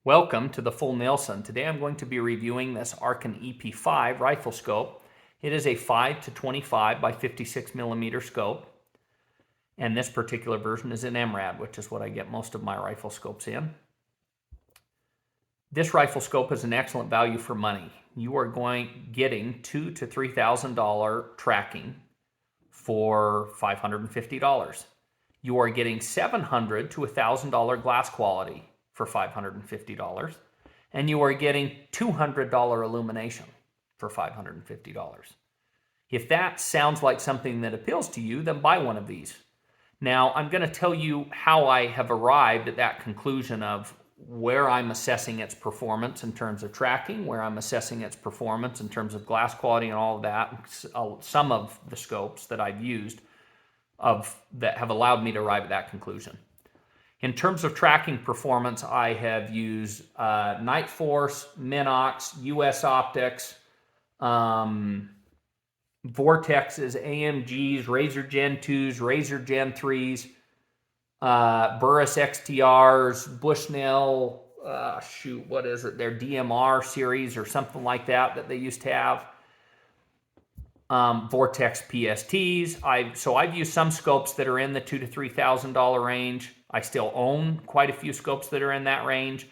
Welcome to the Full Nielsen. Today I'm going to be reviewing this Arken EP5 rifle scope. It is a 5 to 25 by 56 millimeter scope, and this particular version is in MRAD, which is what I get most of my rifle scopes in. This rifle scope is an excellent value for money. You are getting $2,000 to $3,000 tracking for $550. You are getting $700 to $1,000 glass quality for $550, and you are getting $200 illumination for $550. If that sounds like something that appeals to you, then buy one of these. Now, I'm going to tell you how I have arrived at that conclusion of where I'm assessing its performance in terms of tracking, where I'm assessing its performance in terms of glass quality and all of that. Some of the scopes that I've used that have allowed me to arrive at that conclusion. In terms of tracking performance, I have used Night Force, Minox, US Optics, Vortexes, AMGs, Razor Gen 2s, Razor Gen 3s, Burris XTRs, Bushnell, what is it? Their DMR series or something like that they used to have. Vortex PSTs. So I've used some scopes that are in the $2,000 to $3,000 range. I still own quite a few scopes that are in that range.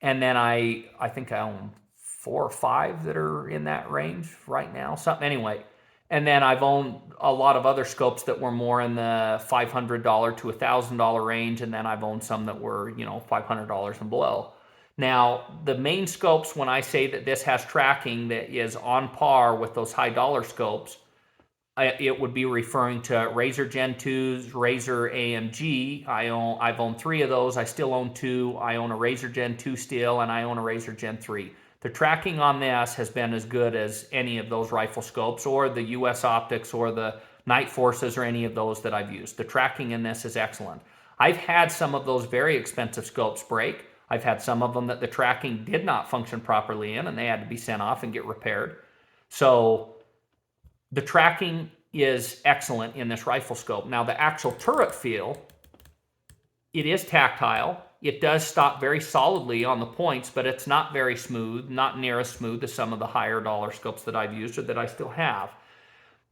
And then I think I own 4 or 5 that are in that range right now. Anyway. And then I've owned a lot of other scopes that were more in the $500 to $1,000 range. And then I've owned some that were, $500 and below. Now, the main scopes, when I say that this has tracking that is on par with those high dollar scopes, it would be referring to Razor Gen 2s, Razor AMG. I've owned 3 of those. I still own 2. I own a Razor Gen 2 still, and I own a Razor Gen 3. The tracking on this has been as good as any of those rifle scopes or the US Optics or the Night Forces or any of those that I've used. The tracking in this is excellent. I've had some of those very expensive scopes break. I've had some of them that the tracking did not function properly in and they had to be sent off and get repaired. So the tracking is excellent in this rifle scope. Now the actual turret feel, it is tactile. It does stop very solidly on the points, but it's not very smooth, not near as smooth as some of the higher dollar scopes that I've used or that I still have.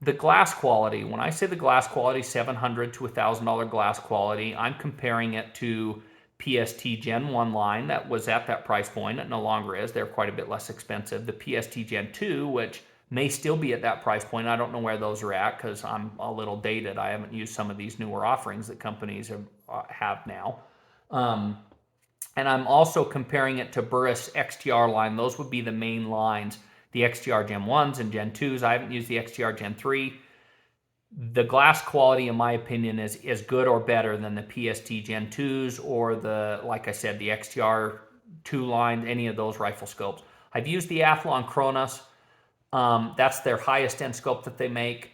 The glass quality, when I say the glass quality, $700 to $1,000 glass quality, I'm comparing it to PST Gen 1 line that was at that price point. It no longer is. They're quite a bit less expensive. The PST Gen 2, which may still be at that price point. I don't know where those are at because I'm a little dated. I haven't used some of these newer offerings that companies have now. And I'm also comparing it to Burris XTR line. Those would be the main lines. The XTR Gen 1s and Gen 2s. I haven't used the XTR Gen 3. The glass quality, in my opinion, is good or better than the PST Gen 2s or like I said, the XTR 2 line, any of those rifle scopes. I've used the Athlon Kronos. That's their highest end scope that they make.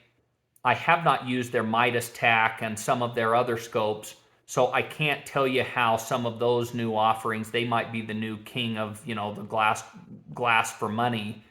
I have not used their Midas TAC and some of their other scopes, so I can't tell you how some of those new offerings, they might be the new king of, the glass for money.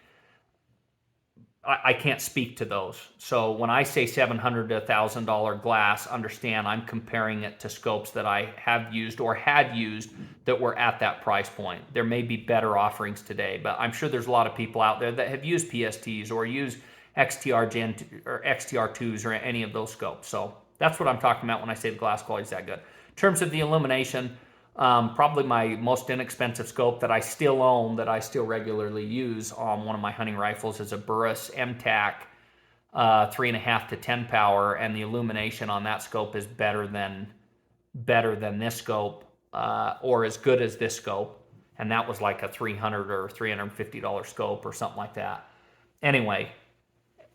I can't speak to those. So when I say $700 to $1,000 glass, understand I'm comparing it to scopes that I have used or had used that were at that price point. There may be better offerings today, but I'm sure there's a lot of people out there that have used PSTs or used XTR Gen or XTR 2s or any of those scopes. So that's what I'm talking about when I say the glass quality is that good. In terms of the illumination, probably my most inexpensive scope that I still own, that I still regularly use on one of my hunting rifles is a Burris MTAC 3.5 to 10 power, and the illumination on that scope is better than this scope or as good as this scope, and that was like a $300 or $350 scope or something like that. Anyway,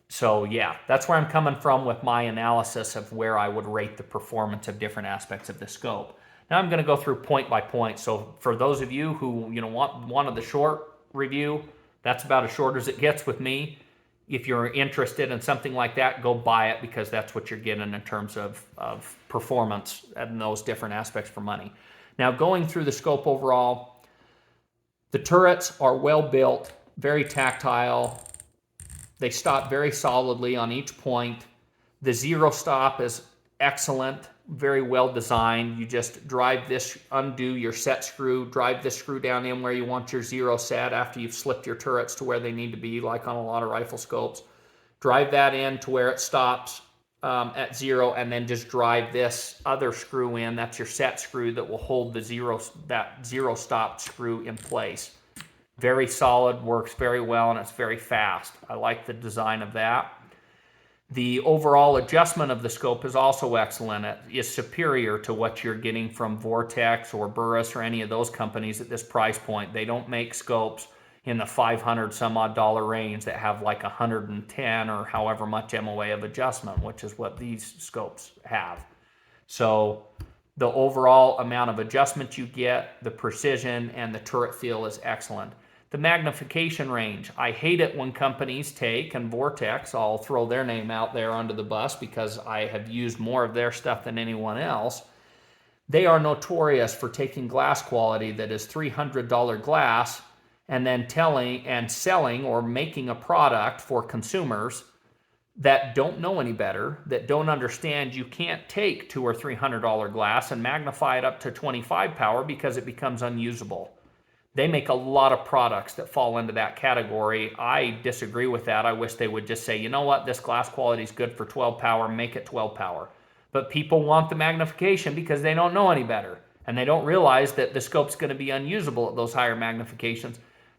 so yeah, that's where I'm coming from with my analysis of where I would rate the performance of different aspects of the scope. Now I'm going to go through point by point. So for those of you who wanted the short review, that's about as short as it gets with me. If you're interested in something like that, go buy it because that's what you're getting in terms of performance and those different aspects for money. Now going through the scope overall, the turrets are well built, very tactile. They stop very solidly on each point. The zero stop is excellent. very well designed. You just drive this, undo your set screw, drive this screw down in where you want your zero set after you've slipped your turrets to where they need to be, like on a lot of rifle scopes. Drive that in to where it stops at zero, and then just drive this other screw in. That's your set screw that will hold that zero stop screw in place. Very solid, works very well, and it's very fast. I like the design of that. The overall adjustment of the scope is also excellent. It is superior to what you're getting from Vortex or Burris or any of those companies at this price point. They don't make scopes in the 500 some odd dollar range that have like 110 or however much MOA of adjustment, which is what these scopes have. So the overall amount of adjustment you get, the precision, and the turret feel is excellent. The magnification range, I hate it when companies take, and Vortex, I'll throw their name out there under the bus because I have used more of their stuff than anyone else. They are notorious for taking glass quality that is $300 glass and then telling and selling or making a product for consumers that don't know any better, that don't understand you can't take $200 or $300 glass and magnify it up to 25 power because it becomes unusable. They make a lot of products that fall into that category. I disagree with that. I wish they would just say, you know what, this glass quality is good for 12 power, make it 12 power. But people want the magnification because they don't know any better. And they don't realize that the scope's going to be unusable at those higher magnifications.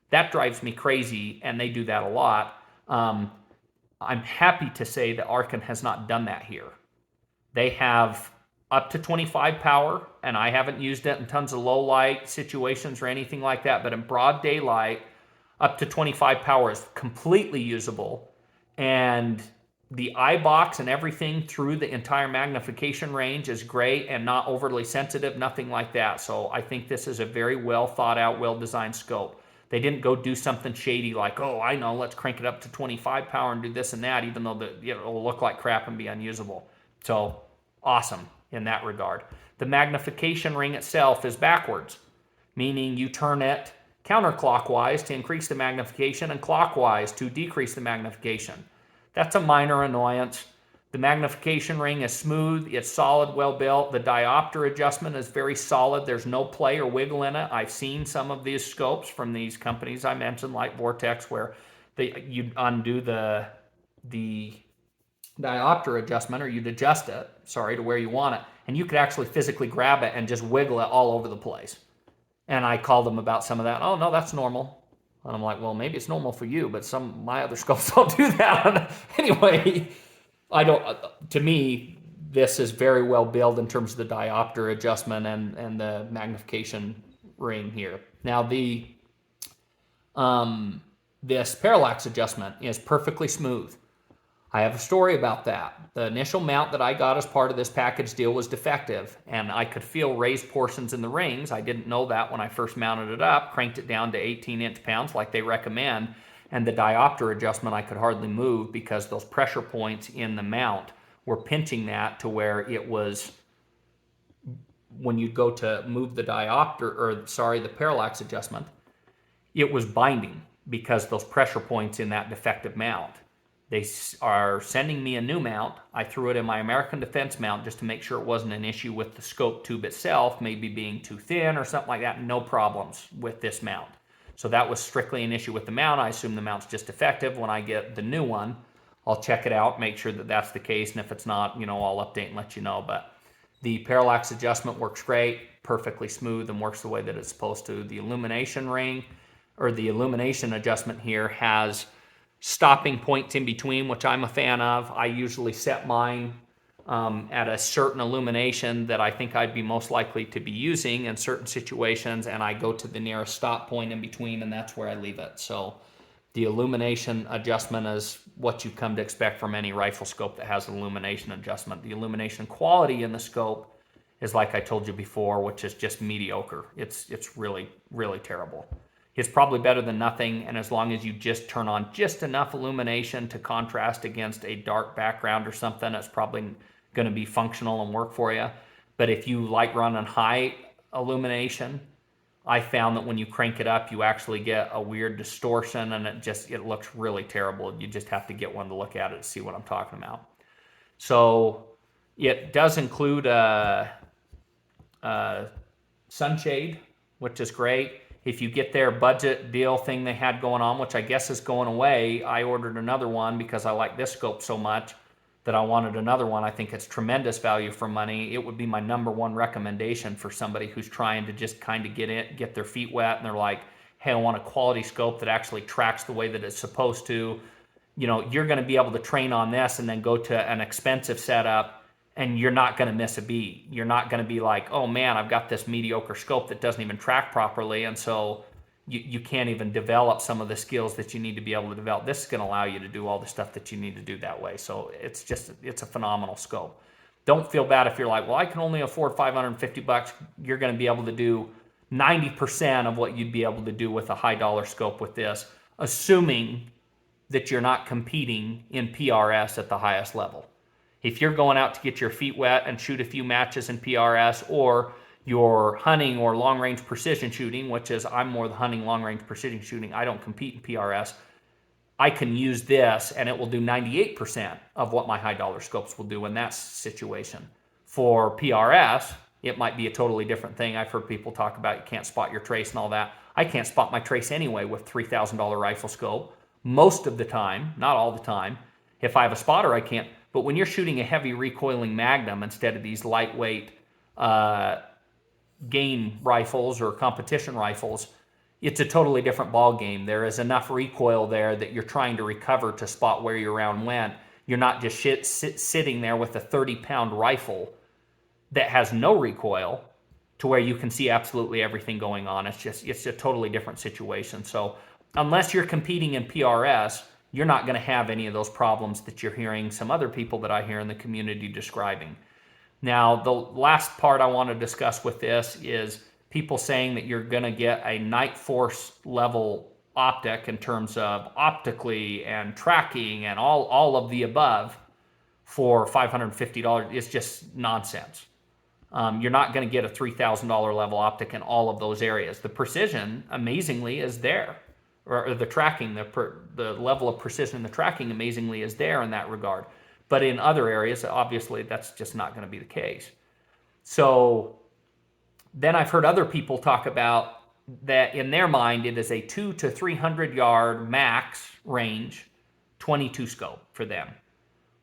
That drives me crazy, and they do that a lot. I'm happy to say that Arken has not done that here. They have up to 25 power, and I haven't used it in tons of low light situations or anything like that, but in broad daylight, up to 25 power is completely usable. And the eye box and everything through the entire magnification range is great and not overly sensitive, nothing like that. So I think this is a very well thought out, well designed scope. They didn't go do something shady like, oh, I know, let's crank it up to 25 power and do this and that, even though it'll look like crap and be unusable. So awesome in that regard. The magnification ring itself is backwards, meaning you turn it counterclockwise to increase the magnification and clockwise to decrease the magnification. That's a minor annoyance. The magnification ring is smooth, it's solid, well built. The diopter adjustment is very solid. There's no play or wiggle in it. I've seen some of these scopes from these companies I mentioned, like Vortex, where you undo the diopter adjustment, or you'd adjust it, to where you want it, and you could actually physically grab it and just wiggle it all over the place. And I called them about some of that. Oh, no, that's normal. And I'm like, well, maybe it's normal for you, but my other scopes don't do that. Anyway, to me, this is very well built in terms of the diopter adjustment and the magnification ring here. Now, this parallax adjustment is perfectly smooth. I have a story about that. The initial mount that I got as part of this package deal was defective, and I could feel raised portions in the rings. I didn't know that when I first mounted it up, cranked it down to 18 inch-pounds like they recommend, and the diopter adjustment I could hardly move because those pressure points in the mount were pinching that to where it was, when you go to move the the parallax adjustment, it was binding because those pressure points in that defective mount. They are sending me a new mount. I threw it in my American Defense mount just to make sure it wasn't an issue with the scope tube itself, maybe being too thin or something like that. No problems with this mount. So that was strictly an issue with the mount. I assume the mount's just defective. When I get the new one, I'll check it out, make sure that that's the case. And if it's not, I'll update and let you know. But the parallax adjustment works great, perfectly smooth, and works the way that it's supposed to. The illumination ring, or the illumination adjustment here, has stopping points in between, which I'm a fan of. I usually set mine at a certain illumination that I think I'd be most likely to be using in certain situations, and I go to the nearest stop point in between, and that's where I leave it. So the illumination adjustment is what you come to expect from any rifle scope that has an illumination adjustment. The illumination quality in the scope is, like I told you before, which is just mediocre. It's really, really terrible. It's probably better than nothing, and as long as you just turn on just enough illumination to contrast against a dark background or something, it's probably going to be functional and work for you. But if you like running high illumination, I found that when you crank it up, you actually get a weird distortion, and it looks really terrible. You just have to get one to look at it to see what I'm talking about. So It does include a sunshade, which is great. If you get their budget deal thing they had going on, which I guess is going away, I ordered another one because I like this scope so much that I wanted another one. I think it's tremendous value for money. It would be my number one recommendation for somebody who's trying to just kind of get their feet wet and they're like, hey, I want a quality scope that actually tracks the way that it's supposed to. You know, you're going to be able to train on this and then go to an expensive setup and you're not going to miss a beat. You're not going to be like, oh man, I've got this mediocre scope that doesn't even track properly, and so you can't even develop some of the skills that you need to be able to develop. This is going to allow you to do all the stuff that you need to do that way. So it's a phenomenal scope. Don't feel bad if you're like, well, I can only afford $550. You're going to be able to do 90% of what you'd be able to do with a high dollar scope with this, assuming that you're not competing in PRS at the highest level. If you're going out to get your feet wet and shoot a few matches in PRS, or you're hunting or long-range precision shooting, which is I'm more the hunting long-range precision shooting, I don't compete in PRS, I can use this and it will do 98% of what my high dollar scopes will do in that situation. For PRS, it might be a totally different thing. I've heard people talk about you can't spot your trace and all that. I can't spot my trace anyway with $3,000 rifle scope. Most of the time, not all the time. If I have a spotter, I can't. But when you're shooting a heavy recoiling Magnum instead of these lightweight game rifles or competition rifles, it's a totally different ball game. There is enough recoil there that you're trying to recover to spot where your round went. You're not just sitting there with a 30-pound rifle that has no recoil to where you can see absolutely everything going on. It's a totally different situation. So unless you're competing in PRS, you're not going to have any of those problems that you're hearing some other people that I hear in the community describing. Now, the last part I want to discuss with this is people saying that you're going to get a Night Force level optic in terms of optically and tracking and all of the above for $550. It's just nonsense. You're not going to get a $3,000 level optic in all of those areas. The precision, amazingly, is there. Or the tracking, the level of precision in the tracking amazingly is there in that regard. But in other areas, obviously, that's just not going to be the case. So then I've heard other people talk about that in their mind, it is a 200 to 300 yard max range 22 scope for them.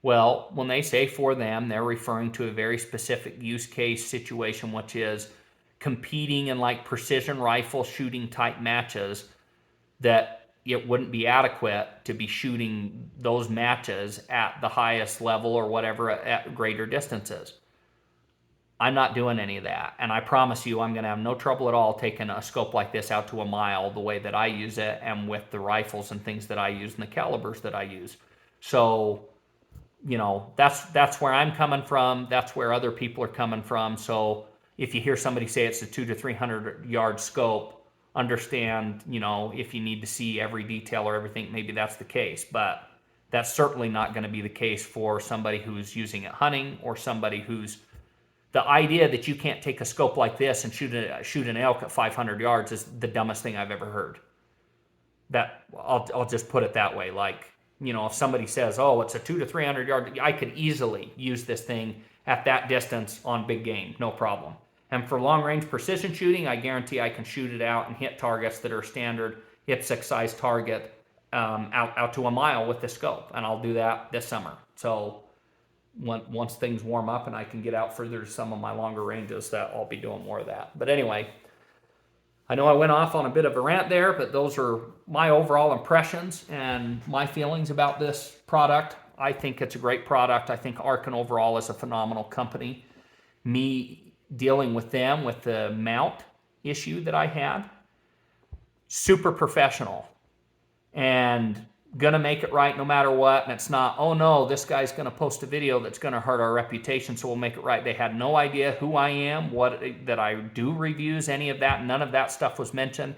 Well, when they say for them, they're referring to a very specific use case situation, which is competing in like precision rifle shooting type matches, that it wouldn't be adequate to be shooting those matches at the highest level or whatever at greater distances. I'm not doing any of that. And I promise you, I'm going to have no trouble at all taking a scope like this out to a mile the way that I use it and with the rifles and things that I use and the calibers that I use. So, you know, that's where I'm coming from. That's where other people are coming from. So if you hear somebody say it's a 200 to 300 yard scope, understand, you know, if you need to see every detail or everything, maybe that's the case. But that's certainly not going to be the case for somebody who's using it hunting or somebody who's... The idea that you can't take a scope like this and shoot an elk at 500 yards is the dumbest thing I've ever heard. That I'll just put it that way. Like, you know, if somebody says, oh, it's a 200 to 300 yard, I could easily use this thing at that distance on big game, no problem. And for long range precision shooting, I guarantee I can shoot it out and hit targets that are standard IPSC size target out to a mile with the scope. And I'll do that this summer. So once things warm up and I can get out further to some of my longer ranges, that I'll be doing more of that. But anyway, I know I went off on a bit of a rant there, but those are my overall impressions and my feelings about this product. I think it's a great product. I think Arken overall is a phenomenal company. Me dealing with them with the mount issue that I had, super professional and gonna make it right no matter what. And it's not, oh no, this guy's gonna post a video that's gonna hurt our reputation, so we'll make it right. They had no idea who I am, that I do reviews, any of that. None of that stuff was mentioned.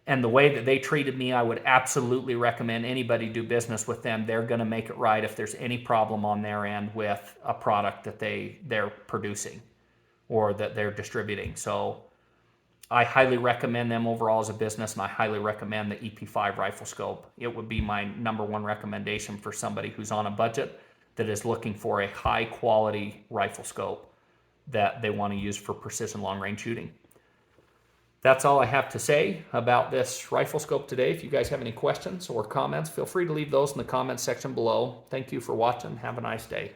And the way that they treated me, I would absolutely recommend anybody do business with them. They're gonna make it right if there's any problem on their end with a product that they're producing or that they're distributing. So I highly recommend them overall as a business, and I highly recommend the EP5 rifle scope. It would be my number one recommendation for somebody who's on a budget that is looking for a high quality rifle scope that they want to use for precision long range shooting. That's all I have to say about this rifle scope today. If you guys have any questions or comments, feel free to leave those in the comments section below. Thank you for watching. Have a nice day.